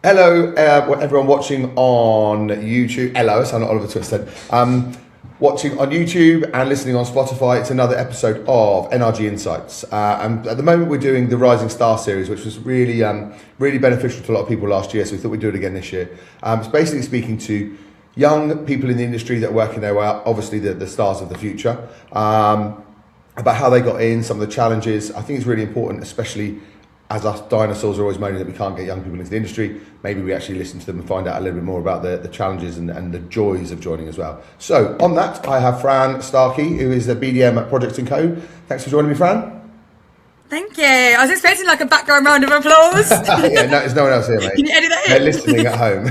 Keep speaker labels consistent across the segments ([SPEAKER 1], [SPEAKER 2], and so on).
[SPEAKER 1] Hello, everyone watching on YouTube. Hello, I'm not Oliver Twisted. Watching on YouTube and listening on Spotify. It's another episode of NRG Insights. And at the moment, we're doing the Rising Star series, which was really, really beneficial to a lot of people last year. So we thought we'd do it again this year. It's basically speaking to young people in the industry that are working their way up, obviously the stars of the future, about how they got in, some of the challenges. I think it's really important, especially as us dinosaurs are always moaning that we can't get young people into the industry, maybe we actually listen to them and find out a little bit more about the challenges and the joys of joining as well. So on that, I have Fran Starkey, who is the BDM at Project & Co. Thanks for joining me, Fran.
[SPEAKER 2] Thank you. I was expecting like a background round of applause.
[SPEAKER 1] Yeah, no, there's no one else here, mate.
[SPEAKER 2] Can you edit that in?
[SPEAKER 1] They're listening at home.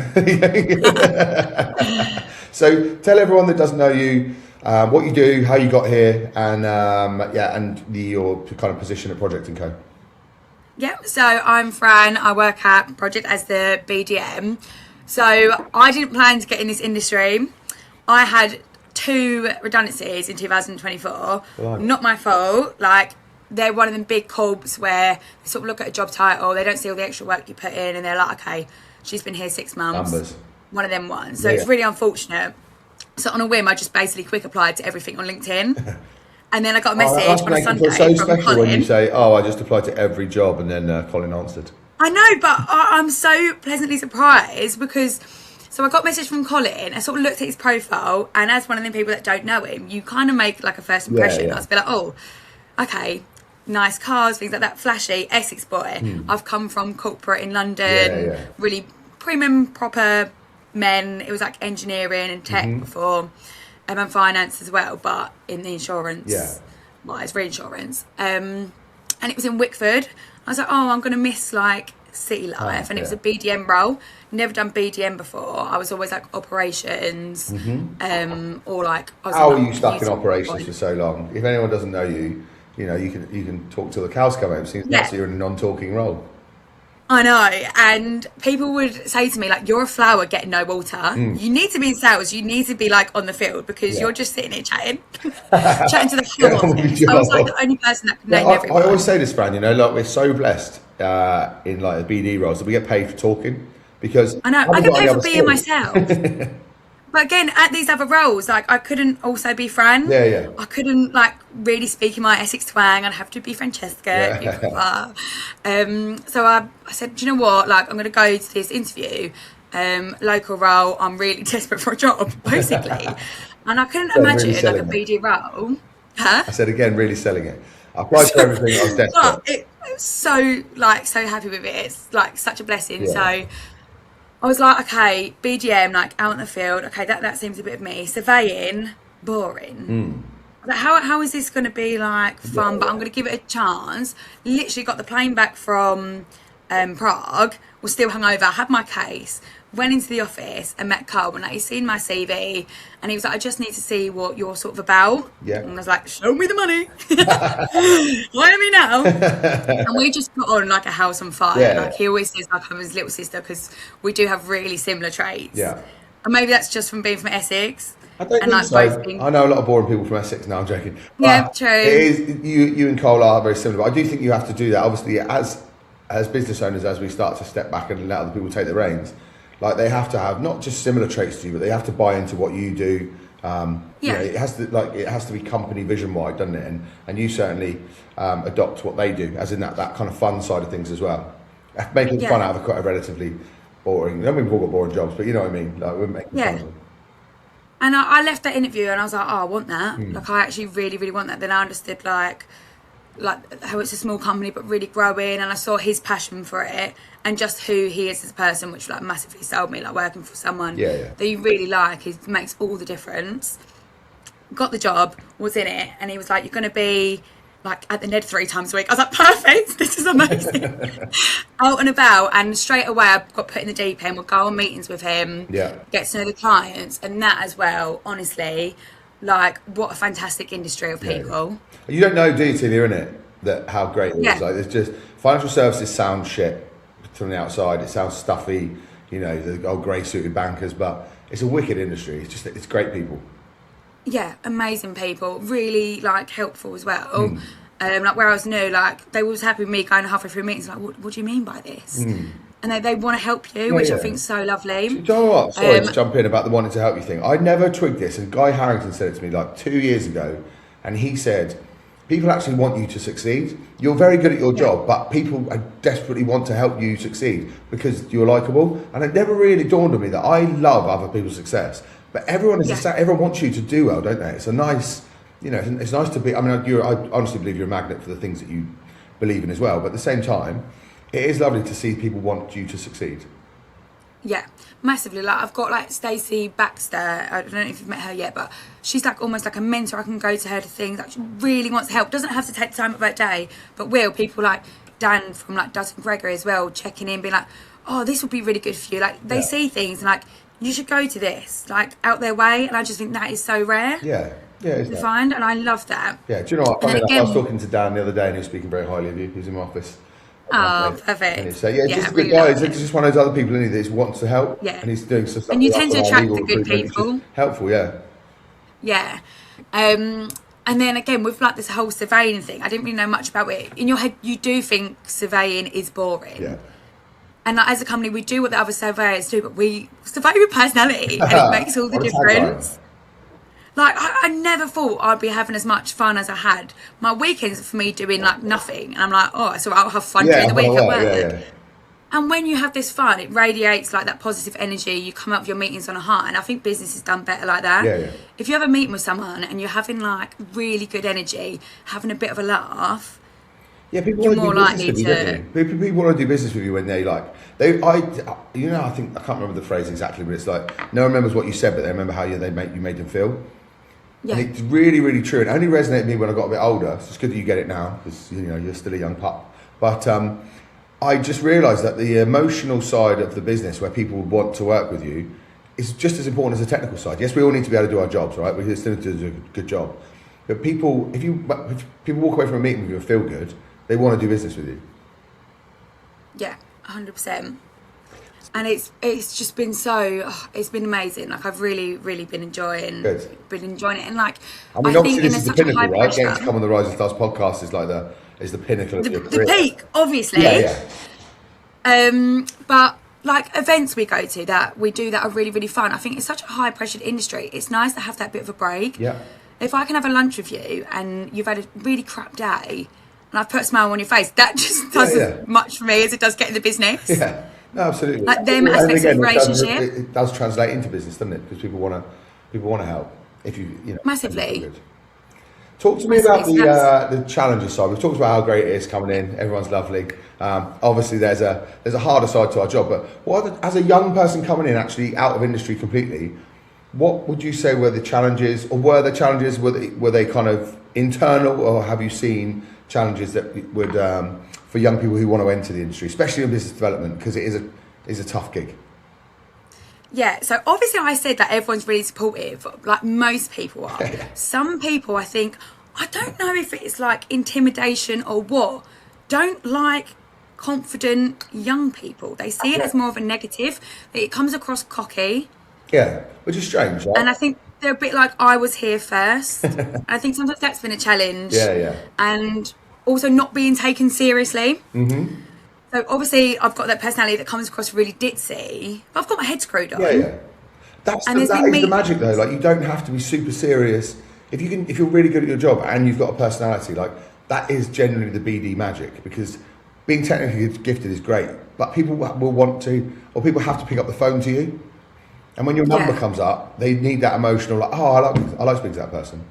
[SPEAKER 1] So tell everyone that doesn't know you, what you do, how you got here, and your kind of position at Project & Co.
[SPEAKER 2] Yep, so I'm Fran. I work at Project as the BDM. So I didn't plan to get in this industry. I had 2 redundancies in 2024. Right. Not my fault. Like, they're one of them big corps where they sort of look at a job title, they don't see all the extra work you put in, and they're like, okay, she's been here 6 months. Numbers. One of them ones. So It's really unfortunate. So on a whim, I just basically quick applied to everything on LinkedIn. And then I got a message on a Sunday
[SPEAKER 1] so
[SPEAKER 2] from
[SPEAKER 1] special
[SPEAKER 2] Colin.
[SPEAKER 1] when you say, "Oh, I just applied to every job," and then Colin answered.
[SPEAKER 2] I know, but I'm so pleasantly surprised because I got a message from Colin. I sort of looked at his profile, and as one of the people that don't know him, you kind of make like a first impression. I was like, oh, okay, nice cars, things like that, flashy, Essex boy. I've come from corporate in London, really premium, proper men. It was like engineering and tech before. And finance as well, but in the insurance, it's reinsurance. And it was in Wickford. I was like, oh, I'm going to miss like city life. And it was a BDM role. Never done BDM before. I was always like operations, or like.
[SPEAKER 1] How are you stuck in operations for so long? If anyone doesn't know you, you can talk till the cows come home. Seems like you're in a non-talking role.
[SPEAKER 2] I know, and people would say to me, like, you're a flower getting no water. You need to be in sales. You need to be, like, on the field because you're just sitting here chatting to the floor. I was, like, the only person that could name everyone.
[SPEAKER 1] I always say this, Fran, like, we're so blessed in, like, the BD roles that we get paid for talking because...
[SPEAKER 2] I know, I get paid for being myself. But again, at these other roles, like, I couldn't also be Fran.
[SPEAKER 1] Yeah.
[SPEAKER 2] I couldn't, like, really speak in my Essex twang. I'd have to be Francesca. So I said, do you know what? Like, I'm going to go to this interview, local role. I'm really desperate for a job, basically. And I couldn't imagine, really like, a BD role. Huh?
[SPEAKER 1] I said, again, really selling it. I applied for everything. I was desperate.
[SPEAKER 2] I was so happy with it. It's, like, such a blessing. Yeah. So... I was like, okay, BDM, like out in the field. Okay, that seems a bit of me. Surveying, boring. Like, how is this going to be like fun? But I'm going to give it a chance. Literally got the plane back from Prague. Was still hungover. Had my case. Went into the office and met Carl. And like, he's seen my CV, and he was like, I just need to see what you're sort of about. Yeah. And I was like, show me the money. Hire me now. And we just put on like a house on fire. Yeah. Like, he always says like I'm his little sister because we do have really similar traits. Yeah. And maybe that's just from being from Essex.
[SPEAKER 1] I don't think so. I know a lot of boring people from Essex now. I'm joking.
[SPEAKER 2] Yeah, true.
[SPEAKER 1] It is, you and Cole are very similar, but I do think you have to do that. Obviously, as business owners, as we start to step back and let other people take the reins, like they have to have not just similar traits to you, but they have to buy into what you do. It has to be company vision wide, doesn't it? And you certainly adopt what they do, as in that kind of fun side of things as well. Making fun out of quite a relatively boring. I don't mean we've all got boring jobs, but you know what I mean. Like we're making fun of them.
[SPEAKER 2] And I left that interview and I was like, oh, I want that. Like I actually really, really want that. Then I understood like how it's a small company but really growing, and I saw his passion for it and just who he is as a person, which like massively sold me. Like working for someone that you really like, it makes all the difference. Got the job, was in it, and he was like, you're going to be like at the Ned 3 times a week. I was like, perfect, this is amazing. Out and about, and straight away I got put in the deep end. Would go on meetings with him, get to know the clients, and that as well, honestly, like what a fantastic industry of people.
[SPEAKER 1] You don't know, do you, till you're in it, that how great it is. Like it's just financial services sounds shit from the outside. It sounds stuffy, the old grey suited bankers, but it's a wicked industry. It's great people.
[SPEAKER 2] Yeah, amazing people, really like helpful as well. Like where I was new, like they was happy with me going halfway through meetings, like what do you mean by this? and they want to help you, which I think is so lovely.
[SPEAKER 1] Do you know what? Sorry to jump in about the wanting to help you thing. I never twigged this, and Guy Harrington said it to me like 2 years ago, and he said, people actually want you to succeed. You're very good at your job, but people desperately want to help you succeed because you're likable. And it never really dawned on me that I love other people's success, but everyone everyone wants you to do well, don't they? It's a nice, it's nice to be. I mean, I honestly believe you're a magnet for the things that you believe in as well. But at the same time, it is lovely to see people want you to succeed.
[SPEAKER 2] Yeah, massively. Like I've got like Stacey Baxter. I don't know if you've met her yet, but she's like almost like a mentor. I can go to her to things. Like she really wants to help. Doesn't have to take the time of her day, but will. People like Dan from like Dutton Gregory as well, checking in, being like, "Oh, this would be really good for you." Like they see things and like, you should go to this, like out their way. And I just think that is so rare.
[SPEAKER 1] Yeah, to
[SPEAKER 2] find, and I love that.
[SPEAKER 1] Yeah, do you know what? I was talking to Dan the other day, and he was speaking very highly of you. He was in my office.
[SPEAKER 2] Oh, perfect.
[SPEAKER 1] And he's just a good guy. He's just one of those other people in here that wants to help.
[SPEAKER 2] Yeah.
[SPEAKER 1] And he's doing some stuff.
[SPEAKER 2] And you tend to attract the good people.
[SPEAKER 1] Helpful, yeah.
[SPEAKER 2] Yeah. And then again, with like this whole surveying thing, I didn't really know much about it. In your head, you do think surveying is boring.
[SPEAKER 1] Yeah.
[SPEAKER 2] And like, as a company, we do what the other surveyors do, but we survey with personality, and it makes all the difference. Like, I never thought I'd be having as much fun as I had. My weekends are for me doing like nothing. And I'm like, oh, so I'll have fun during the week at work.
[SPEAKER 1] Yeah.
[SPEAKER 2] And when you have this fun, it radiates like that positive energy. You come up with your meetings on a high. And I think business is done better like that.
[SPEAKER 1] Yeah.
[SPEAKER 2] If you have a meeting with someone and you're having like really good energy, having a bit of a laugh,
[SPEAKER 1] people
[SPEAKER 2] you're more likely to.
[SPEAKER 1] People want to do business with you when they like. I think I can't remember the phrase exactly, but it's like no one remembers what you said, but they remember how you made them feel. Yeah. And it's really, really true. It only resonated with me when I got a bit older. So it's good that you get it now because you're still a young pup. But I just realised that the emotional side of the business, where people want to work with you, is just as important as the technical side. Yes, we all need to be able to do our jobs, right? We still need to do a good job. But if people walk away from a meeting with you and feel good, they want to do business with you.
[SPEAKER 2] Yeah, 100%. And it's just been it's been amazing. Like I've really, really been enjoying it. And like,
[SPEAKER 1] I mean, obviously this is the pinnacle, right? Getting to come on the Rising Stars podcast is like the pinnacle of your career.
[SPEAKER 2] The peak, obviously.
[SPEAKER 1] Yeah.
[SPEAKER 2] But like events we go to that are really, really fun. I think it's such a high pressured industry. It's nice to have that bit of a break.
[SPEAKER 1] Yeah.
[SPEAKER 2] If I can have a lunch with you and you've had a really crap day and I've put a smile on your face, that just does as much for me as it does getting the business.
[SPEAKER 1] Yeah. No, absolutely.
[SPEAKER 2] Like them aspects of the relationship.
[SPEAKER 1] It does translate into business, doesn't it? Because people want to help. If you
[SPEAKER 2] massively.
[SPEAKER 1] Talk to me about the challenges side. We've talked about how great it is coming in. Everyone's lovely. Obviously, there's a harder side to our job. But as a young person coming in, actually out of industry completely, what would you say were the challenges, or were the challenges were they kind of internal, or have you seen challenges that would for young people who want to enter the industry, especially in business development, because it is a tough gig?
[SPEAKER 2] Yeah, so obviously I said that everyone's really supportive, like most people are. Some people, I think, I don't know if it's like intimidation or what, don't like confident young people. They see it as more of a negative, that it comes across cocky.
[SPEAKER 1] Yeah, which is strange, right?
[SPEAKER 2] And I think they're a bit like, I was here first. I think sometimes that's been a challenge.
[SPEAKER 1] Yeah.
[SPEAKER 2] And also not being taken seriously.
[SPEAKER 1] Mm-hmm.
[SPEAKER 2] So obviously I've got that personality that comes across really ditzy, but I've got my head screwed on.
[SPEAKER 1] Yeah. That is the magic though. Like, you don't have to be super serious. If you're really good at your job and you've got a personality, like that is generally the BD magic, because being technically gifted is great, but people will want to, or people have to pick up the phone to you. And when your number comes up, they need that emotional, like, oh, I like speaking to that person.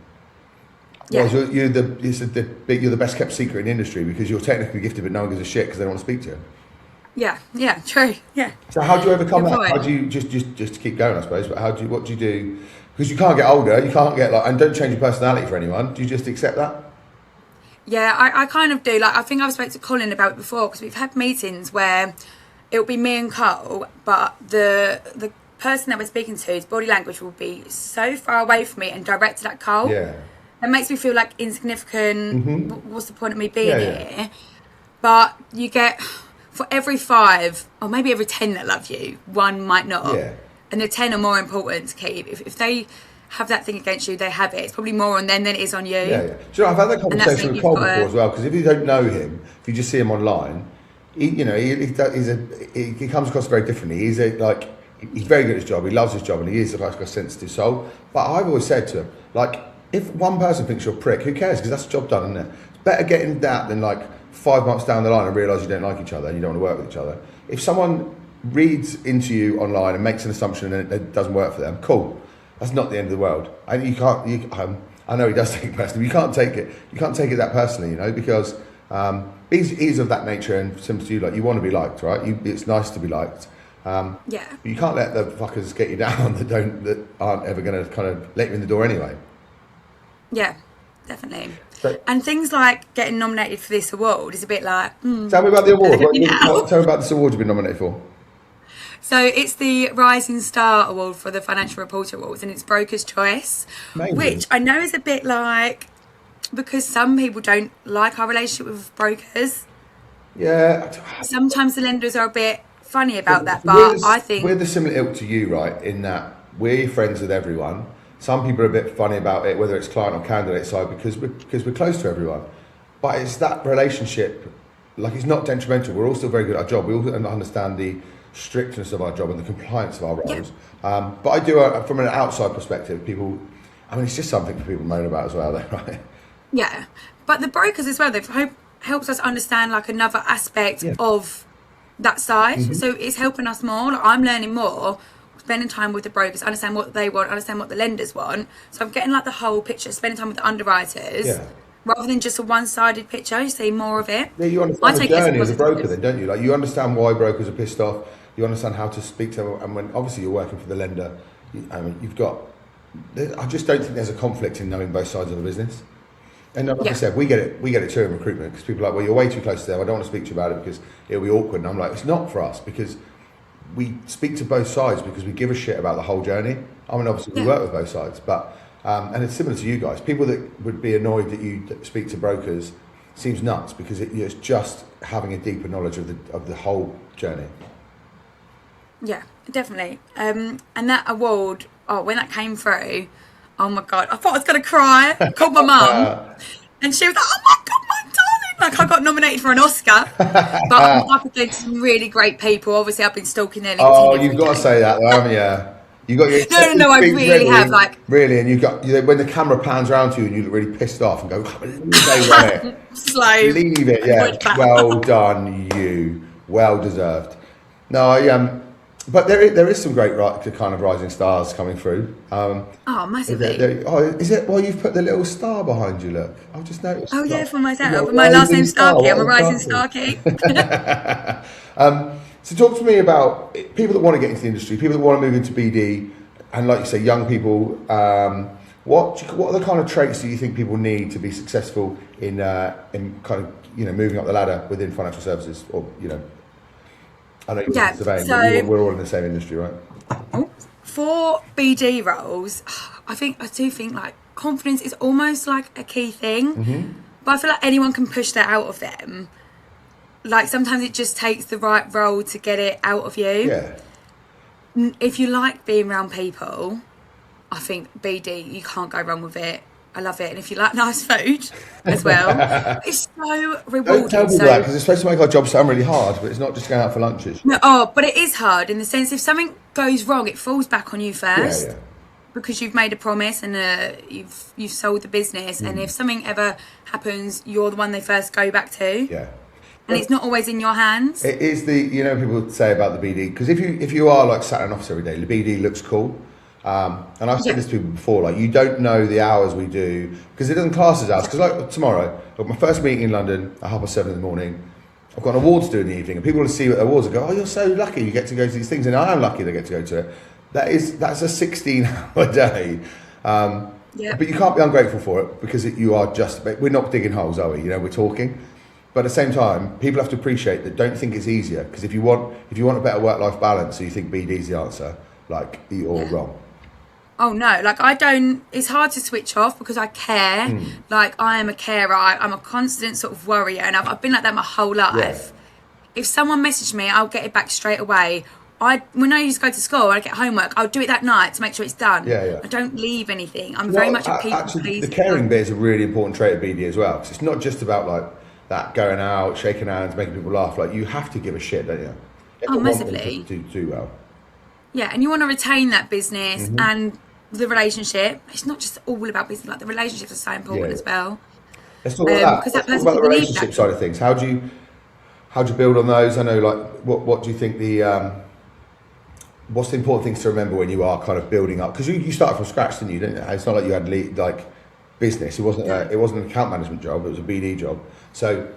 [SPEAKER 1] Yeah. Whereas you're the best kept secret in the industry because you're technically gifted, but no one gives a shit because they don't want to speak to you.
[SPEAKER 2] Yeah, true. Yeah.
[SPEAKER 1] So how do you overcome that? How do you just keep going, I suppose? But what do you do? Because you can't get older, you can't get and don't change your personality for anyone. Do you just accept that?
[SPEAKER 2] Yeah, I kind of do. Like, I think I've spoken to Colin about it before, because we've had meetings where it'll be me and Cole, but the person that we're speaking to, his body language will be so far away from me and directed at Cole.
[SPEAKER 1] Yeah.
[SPEAKER 2] It makes me feel like insignificant. Mm-hmm. What's the point of me being here? But you get, for every 5 or maybe every 10 that love you, 1 might not.
[SPEAKER 1] Yeah.
[SPEAKER 2] And the 10 are more important to keep. If they have that thing against you, they have it. It's probably more on them than it is on you.
[SPEAKER 1] Yeah. Do you know, I've had that conversation with Cole before as well, because if you don't know him, if you just see him online, he comes across very differently. He's very good at his job. He loves his job, and he is like a sensitive soul. But I've always said to him, like, if one person thinks you're a prick, who cares? Because that's the job done, isn't it? It's better getting that than like 5 months down the line and realise you don't like each other and you don't want to work with each other. If someone reads into you online and makes an assumption and it doesn't work for them, cool. That's not the end of the world. And you can't. I know he does take it personally. You can't take it. You can't take it that personally, because he's of that nature, and similar to you, like, you want to be liked, right? It's nice to be liked. But you can't let the fuckers get you down that aren't ever going to kind of let you in the door anyway.
[SPEAKER 2] Yeah, definitely. And things like getting nominated for this award is a bit like...
[SPEAKER 1] Tell me about the award. Tell me about this award you've been nominated for.
[SPEAKER 2] So it's the Rising Star Award for the Financial Reporter Awards, and it's Broker's Choice. Amazing. Which I know is a bit like... Because some people don't like our relationship with brokers.
[SPEAKER 1] Yeah.
[SPEAKER 2] Sometimes the lenders are a bit funny about that, but I think...
[SPEAKER 1] We're the similar ilk to you, right, in that we're friends with everyone. Some people are a bit funny about it, whether it's client or candidate side, because we're close to everyone. But it's that relationship, like, it's not detrimental. We're all still very good at our job. We all understand the strictness of our job and the compliance of our roles. Yeah. But I do, from an outside perspective, it's just something for people to moan about as well, though, right?
[SPEAKER 2] Yeah. But the brokers as well, they've helped us understand, like, another aspect of that side. Mm-hmm. So it's helping us more. Like, I'm learning more, spending time with the brokers, understand what they want, understand what the lenders want. So I'm getting, like, the whole picture, spending time with the underwriters, rather than just a one-sided picture. You see more of it.
[SPEAKER 1] Yeah, you understand the journey as a broker then, don't you? Like, you understand why brokers are pissed off. You understand how to speak to them. And when, obviously, you're working for the lender, I just don't think there's a conflict in knowing both sides of the business. And like I said, we get it too in recruitment, because people are like, well, you're way too close to them. I don't want to speak to you about it because it'll be awkward. And I'm like, it's not for us, because we speak to both sides because we give a shit about the whole journey. I mean, obviously we work with both sides, but and it's similar to you guys. People that would be annoyed that you speak to brokers seems nuts, because it's just having a deeper knowledge of the whole journey.
[SPEAKER 2] Yeah, definitely. And that award, when that came through, oh my God, I thought I was going to cry. I called my mum and she was like, oh my God, my darling. Like, I got nominated for an Oscar. But I'm up against some really great people. Obviously, I've been stalking their LinkedIn.
[SPEAKER 1] Oh, you've got to say that, though, haven't you? You got your
[SPEAKER 2] no, I really have. Like,
[SPEAKER 1] really, and when the camera pans around to you and you look really pissed off and go, they won it.
[SPEAKER 2] Slow.
[SPEAKER 1] Leave it, yeah. Well done, you. Well deserved. No, but there is some great kind of rising stars coming through.
[SPEAKER 2] Massively.
[SPEAKER 1] Is it? Well, you've put the little star behind you. Look, I've just noticed.
[SPEAKER 2] Oh yeah, for myself. My last name's Starkey. I'm a rising Starkey.
[SPEAKER 1] So talk to me about people that want to get into the industry, people that want to move into BD, and like you say, young people. What are the kind of traits do you think people need to be successful in kind of moving up the ladder within financial services, or I know you're surveying, but we're all in the same industry, right?
[SPEAKER 2] For BD roles, I do think like confidence is almost like a key thing, but I feel like anyone can push that out of them. Like, sometimes it just takes the right role to get it out of you.
[SPEAKER 1] Yeah.
[SPEAKER 2] If you like being around people, I think BD, you can't go wrong with it. I love it. And if you like nice food as well, it's so rewarding.
[SPEAKER 1] Don't tell people that, because it's supposed to make our job sound really hard, but it's not just going out for lunches.
[SPEAKER 2] No, but it is hard in the sense, if something goes wrong, it falls back on you first. Yeah. Because you've made a promise and you've sold the business, and if something ever happens, you're the one they first go back to.
[SPEAKER 1] Yeah.
[SPEAKER 2] And it's not always in your hands.
[SPEAKER 1] It is people say about the BD, because if you are like sat in an office every day, the BD looks cool. And I've said this to people before, like, you don't know the hours we do, because it doesn't class as hours. Because like tomorrow, I've got my first meeting in London at 7:30 in the morning. I've got an award to do in the evening, and people want to see what the awards are. Go, oh, you're so lucky you get to go to these things, and I am lucky they get to go to it. That's a 16-hour day. But you can't be ungrateful for it, because we're not digging holes, are we? We're talking. But at the same time, people have to appreciate that. Don't think it's easier, because if you want a better work-life balance, so you think BD's the answer, like, you're wrong.
[SPEAKER 2] Oh no, like, it's hard to switch off, because I care. Like, I am a carer. I'm a constant sort of worrier, and I've been like that my whole life. Yeah. If someone messaged me, I'll get it back straight away. When I used to go to school, I get homework, I'll do it that night to make sure it's done. Yeah. I don't leave anything. I'm very much a people pleaser.
[SPEAKER 1] The caring bit is a really important trait of BD as well, because it's not just about, like, that going out, shaking hands, making people laugh. Like, you have to give a shit, don't you? You
[SPEAKER 2] Oh,
[SPEAKER 1] want them
[SPEAKER 2] massively.
[SPEAKER 1] to do well.
[SPEAKER 2] Yeah, and you want to retain that business and the relationship. It's not just all about business, like the relationships are so important as well.
[SPEAKER 1] Let's talk about that.
[SPEAKER 2] Because
[SPEAKER 1] Let's
[SPEAKER 2] that
[SPEAKER 1] talk
[SPEAKER 2] person
[SPEAKER 1] about the
[SPEAKER 2] people need
[SPEAKER 1] relationship
[SPEAKER 2] that.
[SPEAKER 1] side of things. How do you build on those? I know, like, what do you think what's the important things to remember when you are kind of building up? Because you started from scratch, didn't you? Didn't you? It's not like you had like business. It wasn't an account management job. It was a BD job. So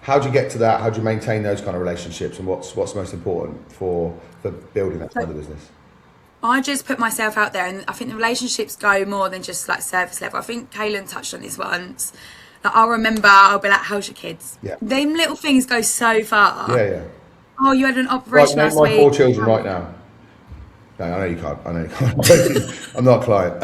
[SPEAKER 1] how do you get to that? How do you maintain those kind of relationships? And what's most important for building that side of the business?
[SPEAKER 2] I just put myself out there, and I think the relationships go more than just like surface level. I think Kaylin touched on this once. Like, I'll be like, how's your kids?
[SPEAKER 1] Yeah.
[SPEAKER 2] Them little things go so far.
[SPEAKER 1] Yeah.
[SPEAKER 2] Oh, you had an operation
[SPEAKER 1] Right,
[SPEAKER 2] last
[SPEAKER 1] name my
[SPEAKER 2] week.
[SPEAKER 1] 4 children right now. No, I know you can't. I'm not a client.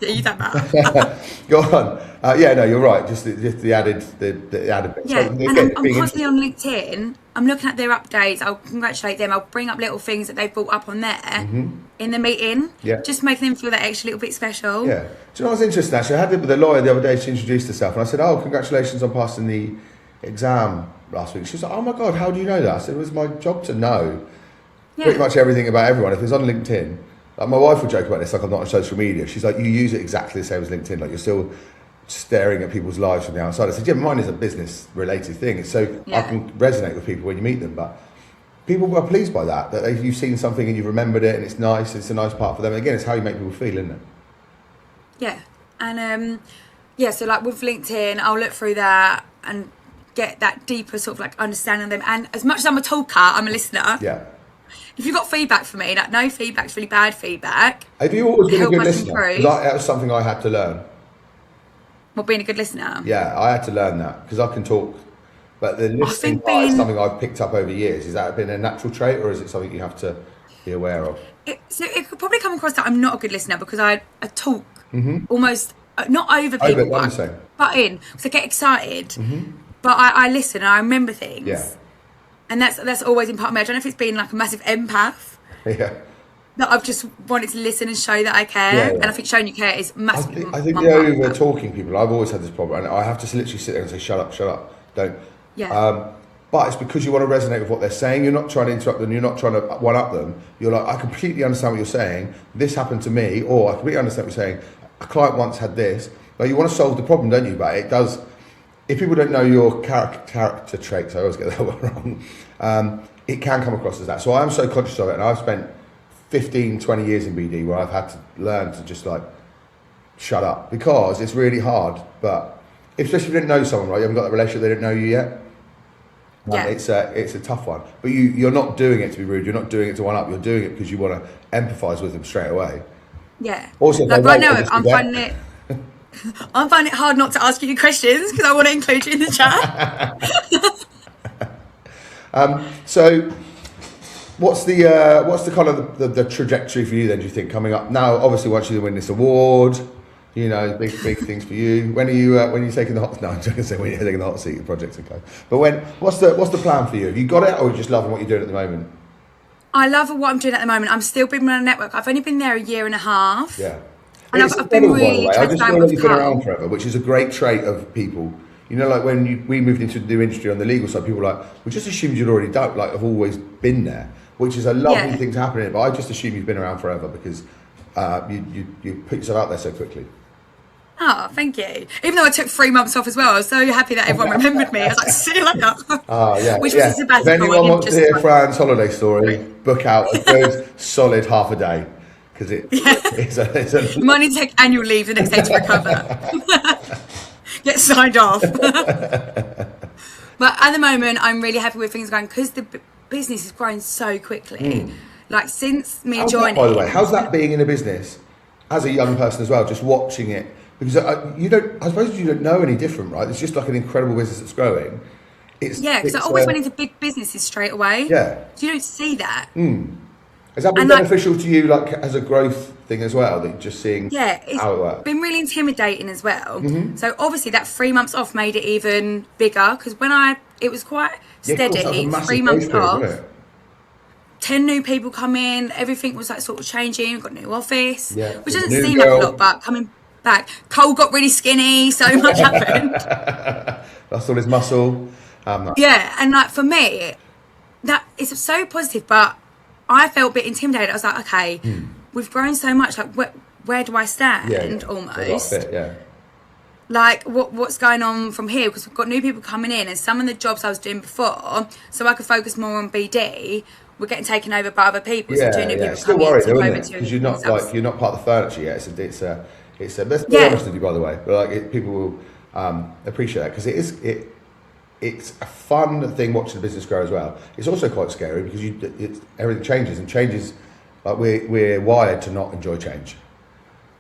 [SPEAKER 2] Yeah, you done that.
[SPEAKER 1] Go on. Yeah, no, you're right. Just the added bit.
[SPEAKER 2] Yeah,
[SPEAKER 1] So,
[SPEAKER 2] and
[SPEAKER 1] again,
[SPEAKER 2] I'm
[SPEAKER 1] being
[SPEAKER 2] constantly on LinkedIn. I'm looking at their updates. I'll congratulate them. I'll bring up little things that they've brought up on there in the meeting.
[SPEAKER 1] Yeah.
[SPEAKER 2] Just making them feel that extra little bit special.
[SPEAKER 1] Yeah. Do you know what's interesting? Actually, I had it with a lawyer the other day. She introduced herself, and I said, "Oh, congratulations on passing the exam last week." She was like, "Oh my God, how do you know that?" I said, "It was my job to know pretty much everything about everyone. If it's on LinkedIn, like, my wife would joke about this, like, I'm not on social media. She's like, you use it exactly the same as LinkedIn. Like, you're still staring at people's lives from the outside." I said, yeah, mine is a business related thing. So I can resonate with people when you meet them, but people are pleased by that you've seen something and you've remembered it, and it's nice. It's a nice part for them. Again, it's how you make people feel, isn't it?
[SPEAKER 2] Yeah. And so like with LinkedIn, I'll look through that and get that deeper sort of like understanding of them. And as much as I'm a talker, I'm a listener.
[SPEAKER 1] Yeah.
[SPEAKER 2] If you've got feedback for me, like, no feedback's really bad feedback.
[SPEAKER 1] Have you always been a
[SPEAKER 2] Help
[SPEAKER 1] good
[SPEAKER 2] us
[SPEAKER 1] listener?
[SPEAKER 2] improve.
[SPEAKER 1] 'Cause that was something I had to learn.
[SPEAKER 2] Well, being a good listener.
[SPEAKER 1] Yeah, I had to learn that because I can talk, but the listening part is something I've picked up over years. Has that been a natural trait, or is it something you have to be aware of?
[SPEAKER 2] So it could probably come across that I'm not a good listener because I talk almost, not over people, but in. So I get excited, but I listen and I remember things.
[SPEAKER 1] Yeah.
[SPEAKER 2] And that's always in part of me. I don't know if it's been like a massive empath.
[SPEAKER 1] Yeah.
[SPEAKER 2] That I've just wanted to listen and show that I care.
[SPEAKER 1] Yeah.
[SPEAKER 2] And I think showing you care is massive.
[SPEAKER 1] I think the over talking people, I've always had this problem, and I have to literally sit there and say, shut up, don't.
[SPEAKER 2] Yeah.
[SPEAKER 1] But it's because you want to resonate with what they're saying. You're not trying to interrupt them. You're not trying to one-up them. You're like, I completely understand what you're saying. This happened to me, or I completely understand what you're saying. A client once had this. But you want to solve the problem, don't you? But it does. If people don't know your character traits, I always get that one wrong. It can come across as that. So I am so conscious of it, and I've spent 15, 20 years in BD where I've had to learn to just like shut up, because it's really hard. But especially if you didn't know someone, right? You haven't got that relationship, they don't know you yet. It's a tough one. But you're not doing it to be rude. You're not doing it to one up. You're doing it because you want to empathise with them straight away.
[SPEAKER 2] Yeah.
[SPEAKER 1] Also,
[SPEAKER 2] like right now, I'm finding it hard not to ask you questions because I want to include you in the chat.
[SPEAKER 1] So what's the kind of the trajectory for you then, do you think, coming up now? Obviously, once you win this award, you know, big things for you. When are you taking the hot? No, I'm just gonna say when you're taking the hot seat, the project's okay. But what's the plan for you? Have you got it, or are you just loving what you're doing at the moment?
[SPEAKER 2] I love what I'm doing at the moment. I'm still building my network. I've only been there a year and a half.
[SPEAKER 1] Yeah.
[SPEAKER 2] And I've been really
[SPEAKER 1] I just feel like you've been around
[SPEAKER 2] Carl.
[SPEAKER 1] forever, which is a great trait of people. You know, like when we moved into the new industry on the legal side, people were like, we just assumed you'd already done, like, have always been there, which is a lovely thing to happen in it. But I just assume you've been around forever because you put yourself out there so quickly.
[SPEAKER 2] Oh, thank you. Even though I took 3 months off as well, I was so happy that everyone remembered me. I was like, see you later.
[SPEAKER 1] Yeah.
[SPEAKER 2] Which was a sabbatical.
[SPEAKER 1] If anyone wants to hear Fran's holiday story, book out a good solid half a day. Because it's a...
[SPEAKER 2] You might need to take annual leave the next day to recover. Get signed off. But at the moment, I'm really happy with things going because the business is growing so quickly. Like since me joining.
[SPEAKER 1] By the way, how's that being in a business as a young person as well, just watching it? Because I suppose you don't know any different, right? It's just like an incredible business that's growing. Because I always went into big businesses straight away. Yeah. So you don't see that. Has that been beneficial to you, like as a growth thing as well? That just seeing how it works.
[SPEAKER 2] It's been really intimidating as well. So obviously that 3 months off made it even bigger because it was quite steady. 3 months off. 10 new people come in. Everything was like sort of changing. We've got a new office, which doesn't seem like a lot, but coming Like, Cole got really skinny, so much happened.
[SPEAKER 1] Lost all his muscle.
[SPEAKER 2] Yeah, and like for me, that is so positive, but I felt a bit intimidated. I was like, okay, we've grown so much. Like, where do I stand? Almost.
[SPEAKER 1] Yeah.
[SPEAKER 2] Like, what's going on from here? Because we've got new people coming in, and some of the jobs I was doing before, so I could focus more on BD. We're getting taken over by other people.
[SPEAKER 1] Yeah,
[SPEAKER 2] so two new people
[SPEAKER 1] still
[SPEAKER 2] coming
[SPEAKER 1] worried
[SPEAKER 2] in,
[SPEAKER 1] though, isn't it? Because you're not part of the furniture yet. It's let's be honest with you, by the way. But like, people will appreciate that because it's a fun thing watching the business grow as well. It's also quite scary because everything changes and changes. Like we're wired to not enjoy change.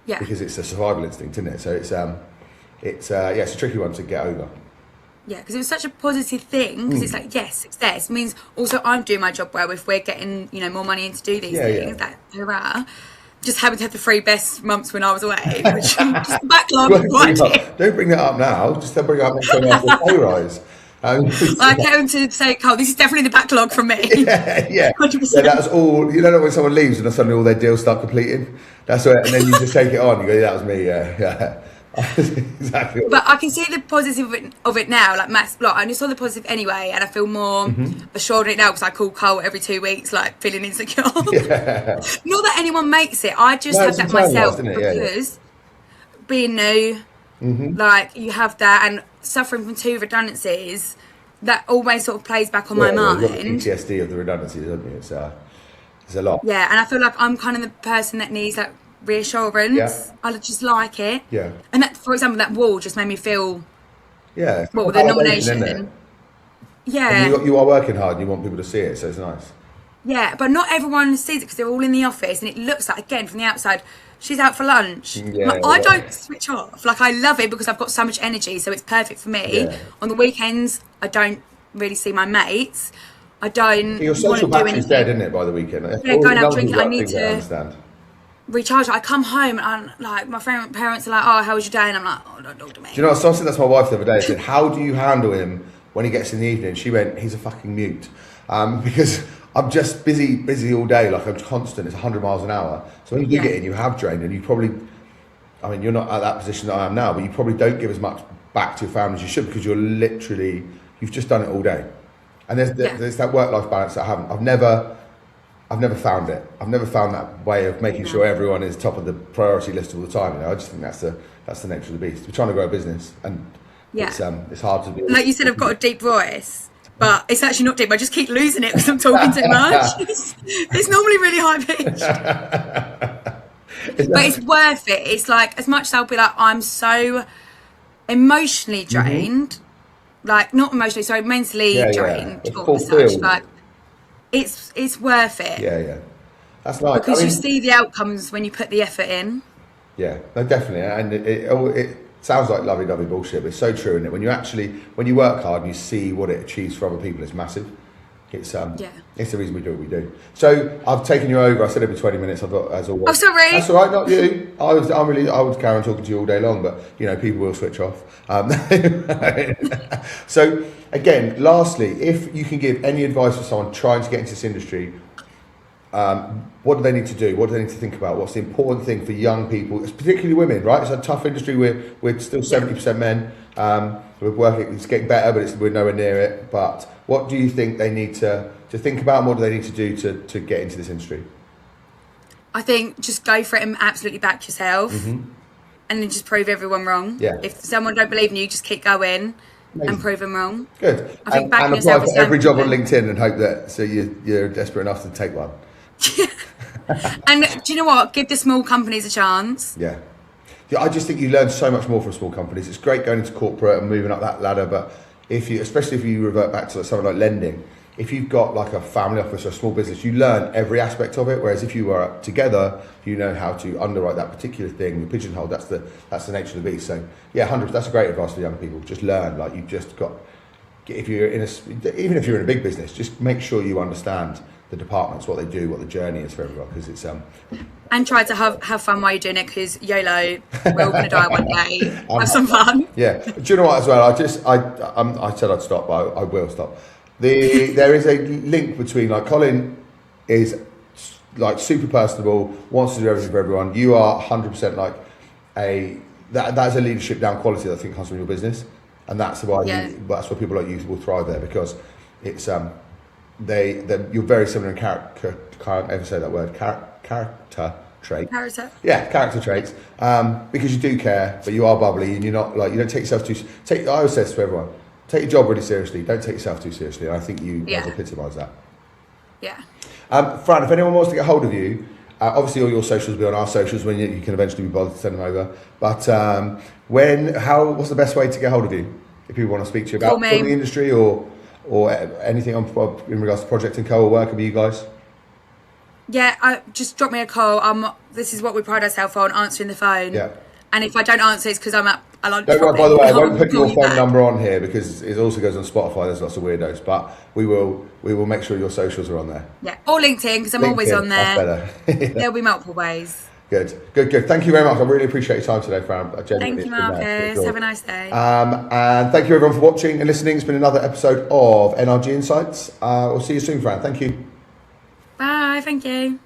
[SPEAKER 2] Yeah.
[SPEAKER 1] Because it's a survival instinct, isn't it? So it's a tricky one to get over.
[SPEAKER 2] Yeah, because it was such a positive thing. Because it's like, yes, success means also I'm doing my job well if we're getting more money in to do these things. That hurrah! Just happened to have the 3 best months when I was away, which just the backlog.
[SPEAKER 1] Don't bring that up now. Just don't bring it up next time after the pay rise.
[SPEAKER 2] I came to say, Cole, this is definitely the backlog from me.
[SPEAKER 1] Yeah. 100%. Yeah, that's all. You know when someone leaves and suddenly all their deals start completing? That's right. And then you just take it on. You go, that was me. Yeah. Exactly.
[SPEAKER 2] But I can see the positive of it now. Like Matt's block, I only saw the positive anyway, and I feel more assured of it now because I call Cole every 2 weeks, like feeling insecure.
[SPEAKER 1] Yeah.
[SPEAKER 2] Not that anyone makes it. I just have that myself because being new, like you have that, and suffering from 2 redundancies, that always sort of plays back on my mind.
[SPEAKER 1] You've got the PTSD of the redundancies, haven't you? It's a lot.
[SPEAKER 2] Yeah, and I feel like I'm kind of the person that needs like reassurance.
[SPEAKER 1] Yeah.
[SPEAKER 2] I just like it.
[SPEAKER 1] Yeah.
[SPEAKER 2] And that, for example, that wall just made me feel.
[SPEAKER 1] Yeah.
[SPEAKER 2] Well, the nomination. Yeah.
[SPEAKER 1] And you are working hard. And you want people to see it, so it's nice.
[SPEAKER 2] Yeah, but not everyone sees it because they're all in the office, and it looks like, again, from the outside, she's out for lunch.
[SPEAKER 1] Yeah,
[SPEAKER 2] like, I don't switch off. Like, I love it because I've got so much energy, so it's perfect for me. Yeah. On the weekends, I don't really see my mates. I don't.
[SPEAKER 1] Your social battery's dead, isn't it? By the weekend.
[SPEAKER 2] Yeah, going out drinking. I need to recharge. I come home and like my parents are like, "Oh, how was your day?" And I'm like, "Oh, don't talk to me."
[SPEAKER 1] Do you know what? So I said that to my wife the other day. I said, "How do you handle him when he gets in the evening?" She went, "He's a fucking mute," because I'm just busy all day. Like I'm constant. It's 100 miles an hour. So when you do get in, you have drained, and you probably, I mean, you're not at that position that I am now, but you probably don't give as much back to your family as you should because you've just done it all day. And there's that work-life balance that I haven't. I've never found it. I've never found that way of making sure everyone is top of the priority list all the time. You know, I just think that's the nature of the beast. We're trying to grow a business, and it's hard to do.
[SPEAKER 2] Like you said, I've got a deep voice, but it's actually not deep. I just keep losing it because I'm talking too much. It's normally really high pitched, but it's worth it. It's like as much as I'll be like, I'm so emotionally drained. Like not emotionally, sorry, mentally drained.
[SPEAKER 1] Fulfilled.
[SPEAKER 2] Like it's worth it.
[SPEAKER 1] Yeah. That's nice.
[SPEAKER 2] Because you see the outcomes when you put the effort in.
[SPEAKER 1] Yeah, no, definitely. And it sounds like lovey-dovey bullshit, but it's so true, isn't it? When you work hard and you see what it achieves for other people, it's massive. It's the reason we do what we do. So I've taken you over. I said it'd be 20 minutes. I've got as always.
[SPEAKER 2] Oh, sorry.
[SPEAKER 1] That's all right. Not you. I would carry on talking to you all day long, but people will switch off. So again, lastly, if you can give any advice for someone trying to get into this industry, what do they need to do? What do they need to think about? What's the important thing for young people, particularly women? Right, it's a tough industry. We're still 70% men. We're working. It's getting better, but we're nowhere near it. But what do you think they need to think about? And what do they need to do to get into this industry?
[SPEAKER 2] I think just go for it and absolutely back yourself, and then just prove everyone wrong.
[SPEAKER 1] Yeah.
[SPEAKER 2] If someone don't believe in you, just keep going. Amazing. And prove them wrong.
[SPEAKER 1] Good.
[SPEAKER 2] I think
[SPEAKER 1] and apply for every job on LinkedIn and hope that you're desperate enough to take one.
[SPEAKER 2] And do you know what? Give the small companies a chance.
[SPEAKER 1] Yeah, I just think you learn so much more from small companies. It's great going into corporate and moving up that ladder, but especially if you revert back to something like lending, if you've got like a family office or a small business, you learn every aspect of it. Whereas if you were together, you know how to underwrite that particular thing. The pigeonhole, that's the nature of the beast. So yeah, 100. That's a great advice for young people. Just learn. Like you've just got. Even if you're in a big business, just make sure you understand the departments, what they do, what the journey is for everyone, because it's
[SPEAKER 2] and try to have fun while you're doing it, because YOLO, we're all going to die one day. Have some fun.
[SPEAKER 1] Yeah. Do you know what? As well, I said I'd stop, but I will stop. There is a link between like Colin is like super personable, wants to do everything for everyone. You are 100% like that's a leadership down quality that I think comes from your business, and that's why that's why people like you will thrive there, because it's you're very similar in character. Can't ever say that word. Character trait.
[SPEAKER 2] Character.
[SPEAKER 1] Yeah, character traits. Because you do care, but you are bubbly, and you're not like, you don't take yourself too. I always say this to everyone: take your job really seriously. Don't take yourself too seriously. And I think you epitomise that.
[SPEAKER 2] Yeah.
[SPEAKER 1] Fran, if anyone wants to get hold of you, obviously all your socials will be on our socials when you can eventually be bothered to send them over. But what's the best way to get hold of you if people want to speak to you about the industry or anything in regards to Project and Co or working with you guys?
[SPEAKER 2] Yeah, just drop me a call. This is what we pride ourselves on, answering the phone.
[SPEAKER 1] Yeah.
[SPEAKER 2] And if I don't answer, it's because I'm at a lunch.
[SPEAKER 1] Don't worry, by the way, I won't put your phone number on here because it also goes on Spotify. There's lots of weirdos, but we will make sure your socials are on there.
[SPEAKER 2] Yeah, or LinkedIn, because I'm always on there.
[SPEAKER 1] That's better.
[SPEAKER 2] There'll be multiple ways.
[SPEAKER 1] Good. Thank you very much. I really appreciate your time today, Fran.
[SPEAKER 2] Thank you, Marcus. Have a nice day.
[SPEAKER 1] And thank you everyone for watching and listening. It's been another episode of NRG Insights. We'll see you soon, Fran. Thank you.
[SPEAKER 2] Bye. Thank you.